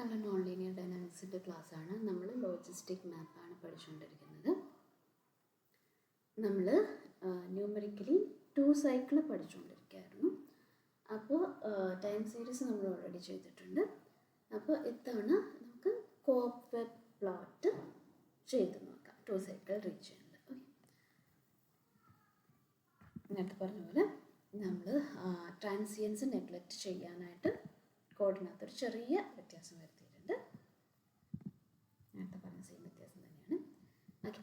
Hello, nonlinear ഡൈനാമിക്സിൻ്റെ ക്ലാസ്സാണ്. നമ്മൾ logistic മാപ്പാണ് പഠിച്ചുകൊണ്ടിരിക്കുന്നത്. നമ്മൾ ന്യൂമറിക്കലി 2 സൈക്കിൾ പഠിച്ചുകൊണ്ടിരിക്കുകയായിരുന്നു. അപ്പോൾ ടൈം സീരീസ് നമ്മൾ ഓൾറെഡി ചെയ്തിട്ടുണ്ട്. അപ്പോൾ ഇത്തവണ നമുക്ക് കോബ്വെബ് പ്ലോട്ട് ചെയ്ത് നോക്കാം 2 സൈക്കിൾ റീച്ച് ചെയ്യുന്നത്. ഓക്കെ, നേരത്തെ പറഞ്ഞ പോലെ നമ്മൾ ട്രാൻസിയൻസ് നെഗ്ലക്റ്റ് ചെയ്യാനായിട്ട് കോഡിനകത്ത് ഒരു ചെറിയ വ്യത്യാസം വരുത്തിയിട്ടുണ്ട്. നേരത്തെ പറഞ്ഞ സെയിം വ്യത്യാസം തന്നെയാണ്. ഓക്കെ,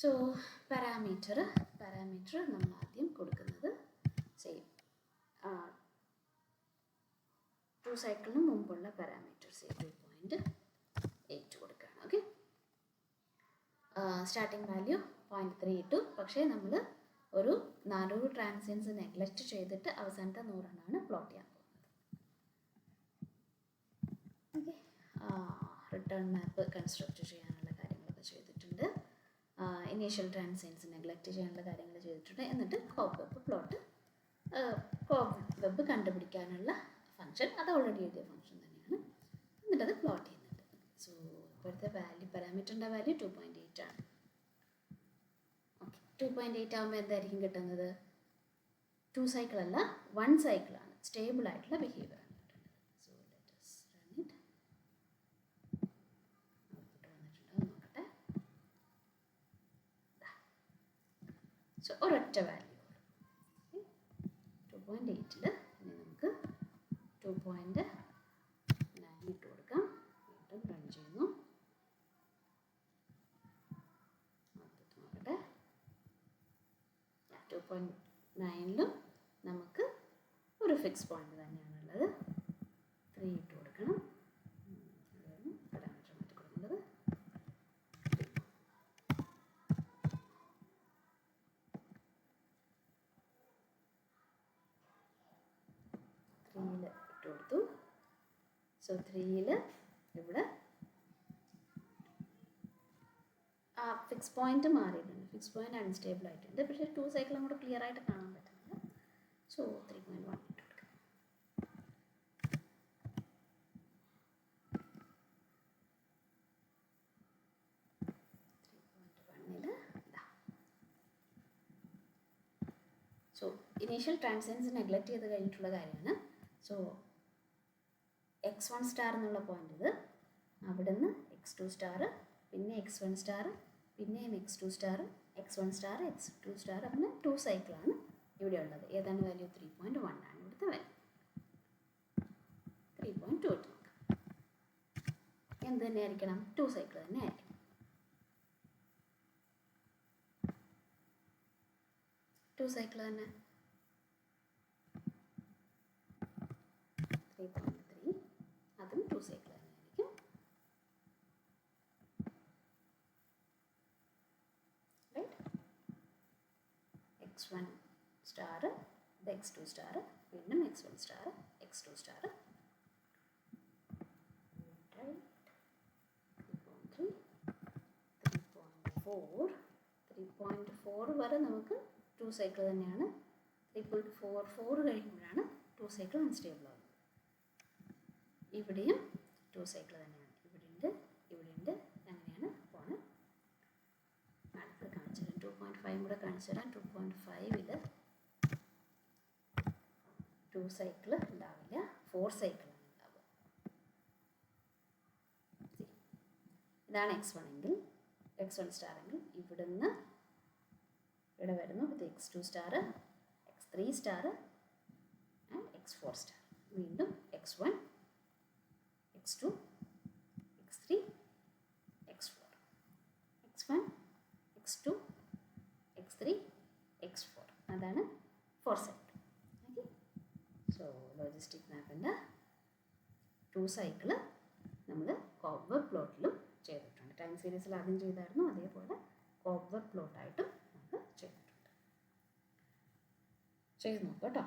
സോ പാരാമീറ്റർ നമ്മൾ ആദ്യം കൊടുക്കുന്നത് സെയിം 2 സൈക്കിളിന് മുമ്പുള്ള പാരാമീറ്റർ 2.8 കൊടുക്കുകയാണ്. Okay, starting value 0.32. പക്ഷേ നമ്മൾ ഒരു 400 ട്രാൻസിയൻസ് നെഗ്ലക്റ്റ് ചെയ്തിട്ട് അവസാനത്തെ 100 പ്ലോട്ട് ചെയ്യാൻ പോകുന്നത്. ഓക്കെ, റിട്ടേൺ മാപ്പ് കൺസ്ട്രക്റ്റ് ചെയ്യാനുള്ള കാര്യങ്ങളൊക്കെ ചെയ്തിട്ടുണ്ട്. ഇനീഷ്യൽ ട്രാൻസിയൻസ് നെഗ്ലക്റ്റ് ചെയ്യാനുള്ള കാര്യങ്ങൾ ചെയ്തിട്ടുണ്ട്. എന്നിട്ട് കോബ്വെബ് കണ്ടുപിടിക്കാനുള്ള ഫംഗ്ഷൻ, അത് ഓൾറെഡി എഴുതിയ ഫംഗ്ഷൻ തന്നെയാണ്. എന്നിട്ടത് പ്ലോട്ട് ചെയ്യുന്നുണ്ട്. സോ ഇപ്പോഴത്തെ പാരാമീറ്ററിൻ്റെ വാല്യൂ 2.8 ആണ്. ഓക്കെ, 2.8 ആകുമ്പോൾ എന്തായിരിക്കും കിട്ടുന്നത്? 2 സൈക്കിൾ അല്ല, 1 സൈക്കിളാണ്. സ്റ്റേബിൾ ആയിട്ടുള്ള ബിഹേവിയർ ആണ് കിട്ടുന്നത്. So let us run it. നോക്കട്ടെ. സോ ഒരൊറ്റ വാല്യൂ 2.8ൽ ഇനി നമുക്ക് 2.9 ഇട്ട് കൊടുക്കാം. വീണ്ടും റൺ ചെയ്യുന്നു. നോക്കട്ടെ, 2.9ലും നമുക്ക് ഒരു ഫിക്സ് പോയിന്റ് തന്നെയാണുള്ളത്. 3 ഇട്ട് കൊടുക്കണം. പാരാമീറ്റർ മാറ്റി കൊടുക്കേണ്ടത് 3ൽ ഇട്ട് കൊടുത്തു. സോ 3ൽ ഇവിടെ ആ ഫിക്സ് പോയിന്റ് മാറിയിട്ടുണ്ട്. ഫിക്സ് പോയിന്റ് അൺസ്റ്റേബിൾ ആയിട്ടുണ്ട്. പക്ഷേ 2 സൈക്കിൾ അങ്ങോട്ട് ക്ലിയർ ആയിട്ട് കാണാൻ പറ്റുന്നില്ല. സോ 3.1 ഇട്ട് കൊടുക്കാം. 3.1ൽ സോ ഇനീഷ്യൽ ട്രാൻസിയൻസ് നെഗ്ലക്റ്റ് ചെയ്ത് കഴിഞ്ഞിട്ടുള്ള കാര്യമാണ്. സോ x1 സ്റ്റാർ എന്നുള്ള പോയിന്റ് ഇത്, അവിടുന്ന് x2 സ്റ്റാർ, പിന്നെ x1 സ്റ്റാർ, പിന്നെയും x2 star, x1 star, x2 star, അങ്ങനെ 2 സൈക്കിളാണ് ഇവിടെ ഉള്ളത്. ഏതാണ് വാല്യൂ? 3.1 ആണ് ഇവിടുത്തെ വാല്യൂ. 3.2 ഇട്ട് നോക്കാം. എന്ത് തന്നെ ആയിരിക്കണം? 2 സൈക്കിൾ തന്നെ ആയിരിക്കണം. 2 സൈക്കിൾ തന്നെ. 3.3 അതും 2 സൈക്കിൾ തന്നെ ആയിരിക്കും. റൈറ്റ്, x1 സ്റ്റാർ, ഇത് x2 സ്റ്റാർ, വീണ്ടും x1 സ്റ്റാർ, x2 സ്റ്റാർ. 3.4 വരെ നമുക്ക് 2 സൈക്കിൾ തന്നെയാണ്. 3.44 കഴിയുമ്പോഴാണ് 2 സൈക്കിൾ അൺസ്റ്റേബിൾ ആകുന്നത്. ഇവിടെയും 2 സൈക്കിൾ തന്നെയാണ്. ഇവിടെയുണ്ട് അങ്ങനെയാണ് പോണത്. അടുത്ത് കാണിച്ചു തരാം. 2.5 കൂടെ കാണിച്ചു തരാം. 2.5ൽ 2 സൈക്കിൾ ഉണ്ടാവില്ല, 4 സൈക്കിളാണ് ഉണ്ടാവുക. ഇതാണ് x1 എങ്കിൽ, x1 സ്റ്റാർ എങ്കിൽ ഇവിടുന്ന് ഇവിടെ വരുന്നു. ഇത് x2 star, x3 star and x4 star. വീണ്ടും x1, x2, x3, x4, x1, x2, x3, x4. അതാണ് 4 സൈക്കിൾ. ഓക്കെ, സോ ലോജിസ്റ്റിക് മാപ്പിൻ്റെ 2 സൈക്കിൾ നമ്മൾ കോബ്വെബ് പ്ലോട്ടിലും ചെയ്തിട്ടുണ്ട്. ടൈം സീരീസിൽ ആദ്യം ചെയ്തായിരുന്നു, അതേപോലെ കോബ്വെബ് പ്ലോട്ടായിട്ടും നമുക്ക് ചെയ്തിട്ടുണ്ട്. ചെയ്ത് നോക്കാം കേട്ടോ.